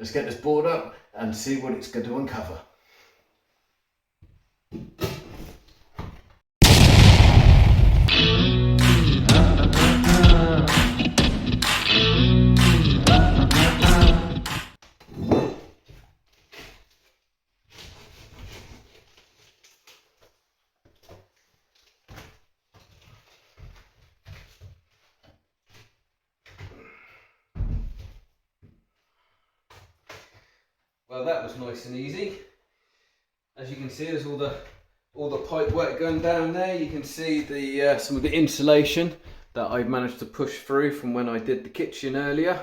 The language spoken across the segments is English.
Let's get this board up and see what it's going to uncover. Well, that was nice and easy. As you can see, there's all the pipe work going down there. You can see the some of the insulation that I've managed to push through from when I did the kitchen earlier.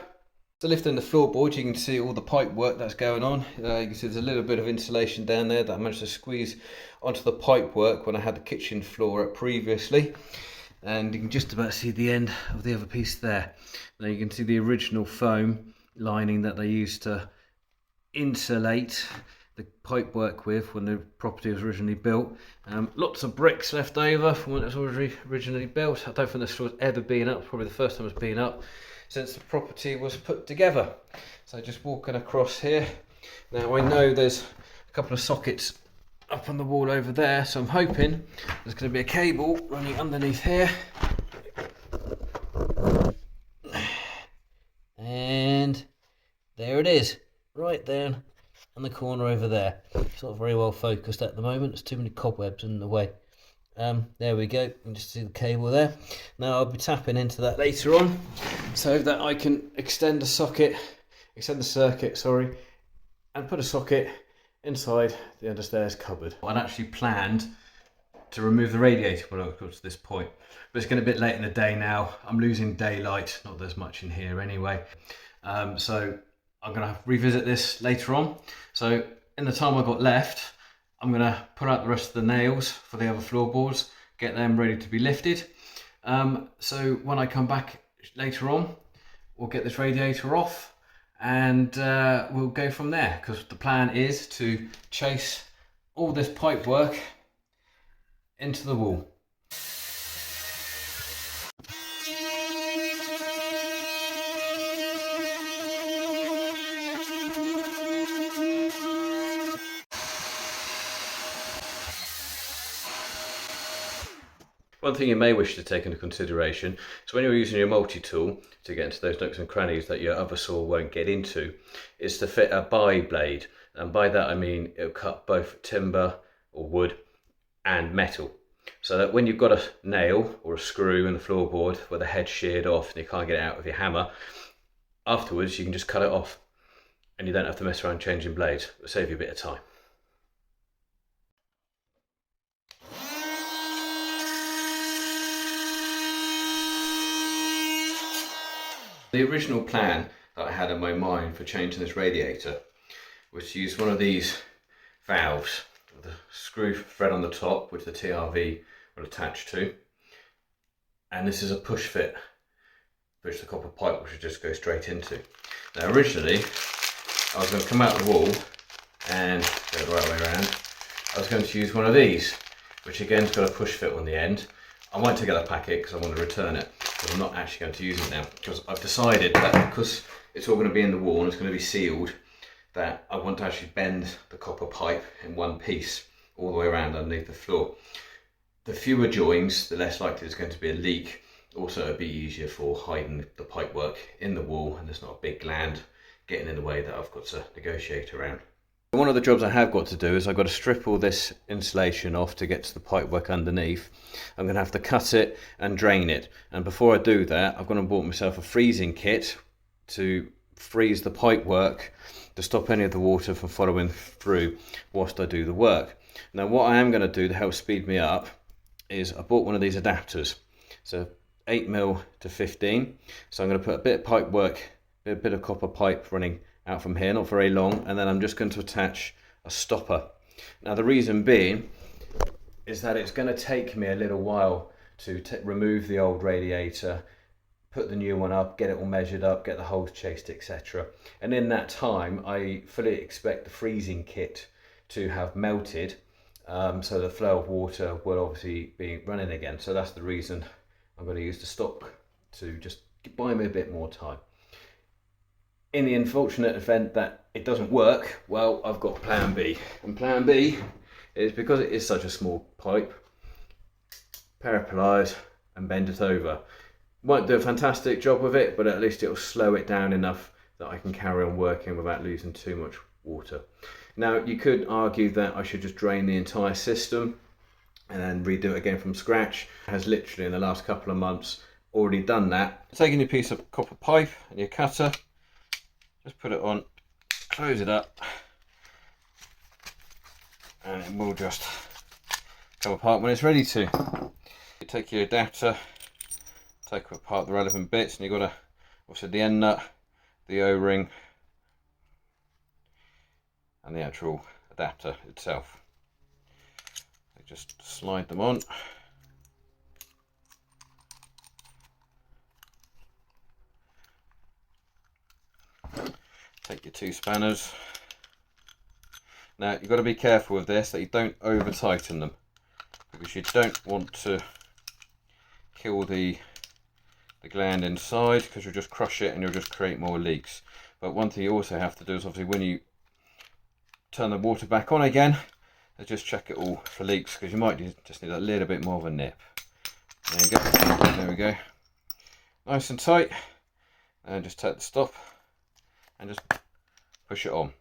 So lifting the floorboard, you can see all the pipe work that's going on. You can see there's a little bit of insulation down there that I managed to squeeze onto the pipe work when I had the kitchen floor up previously. And you can just about see the end of the other piece there. Now you can see the original foam lining that they used to insulate the pipe work with when the property was originally built. Lots of bricks left over from when it was originally built. I don't think this floor's ever been up, probably the first time it's been up since the property was put together. So just walking across here. Now I know there's a couple of sockets up on the wall over there, so I'm hoping there's going to be a cable running underneath here. And there it is, right down in the corner over there. It's not very well focused at the moment, there's too many cobwebs in the way. There we go, you can just see the cable there. Now I'll be tapping into that later on so that I can extend the circuit, and put a socket inside the understairs cupboard. I'd actually planned to remove the radiator when I got to this point, but it's getting a bit late in the day now. I'm losing daylight, not there's much in here anyway. So I'm going to revisit this later on. So in the time I've got left, I'm going to put out the rest of the nails for the other floorboards, get them ready to be lifted. So when I come back later on, we'll get this radiator off and we'll go from there, because the plan is to chase all this pipe work into the wall. One thing you may wish to take into consideration is when you're using your multi-tool to get into those nooks and crannies that your other saw won't get into, is to fit a bi blade, and by that I mean it'll cut both timber or wood and metal, so that when you've got a nail or a screw in the floorboard where the head's sheared off and you can't get it out with your hammer, afterwards you can just cut it off and you don't have to mess around changing blades. It'll save you a bit of time. The original plan that I had in my mind for changing this radiator was to use one of these valves with a screw thread on the top, which the TRV will attach to, and this is a push fit which the copper pipe should just go straight into. Now originally I was going to come out the wall and go the right way around. I was going to use one of these, which again's got a push fit on the end. I might take out the packet because I want to return it, but I'm not actually going to use it now, because I've decided that because it's all going to be in the wall and it's going to be sealed, that I want to actually bend the copper pipe in one piece all the way around underneath the floor. The fewer joins, the less likely there's going to be a leak. Also, it'd be easier for hiding the pipe work in the wall, and there's not a big gland getting in the way that I've got to negotiate around. One of the jobs I have got to do is I've got to strip all this insulation off to get to the pipe work underneath. I'm going to have to cut it and drain it, and before I do that I've gone and bought myself a freezing kit to freeze the pipe work to stop any of the water from following through whilst I do the work. Now what I am going to do to help speed me up is I bought one of these adapters, so 8mm to 15, so I'm going to put a bit of pipe work, a bit of copper pipe running out from here, not very long, and then I'm just going to attach a stopper. Now the reason being is that it's going to take me a little while to remove the old radiator, put the new one up, get it all measured up, get the holes chased, etc. And in that time I fully expect the freezing kit to have melted, so the flow of water will obviously be running again. So that's the reason I'm going to use the stop, to just buy me a bit more time. In the unfortunate event that it doesn't work, well, I've got plan B. And plan B is, because it is such a small pipe, pair of pliers and bend it over. Won't do a fantastic job with it, but at least it'll slow it down enough that I can carry on working without losing too much water. Now, you could argue that I should just drain the entire system and then redo it again from scratch. It has literally in the last couple of months already done that. Taking your piece of copper pipe and your cutter, just put it on, close it up, and it will just come apart when it's ready to. You take your adapter, take apart the relevant bits, and you've got also the end nut, the O-ring, and the actual adapter itself. So just slide them on. Take your 2 spanners. Now, you've got to be careful with this that you don't over tighten them, because you don't want to kill the gland inside, because you'll just crush it and you'll just create more leaks. But one thing you also have to do is, obviously, when you turn the water back on again, just check it all for leaks, because you might just need a little bit more of a nip. There you go. There we go. Nice and tight. And just take the stop and just push it on.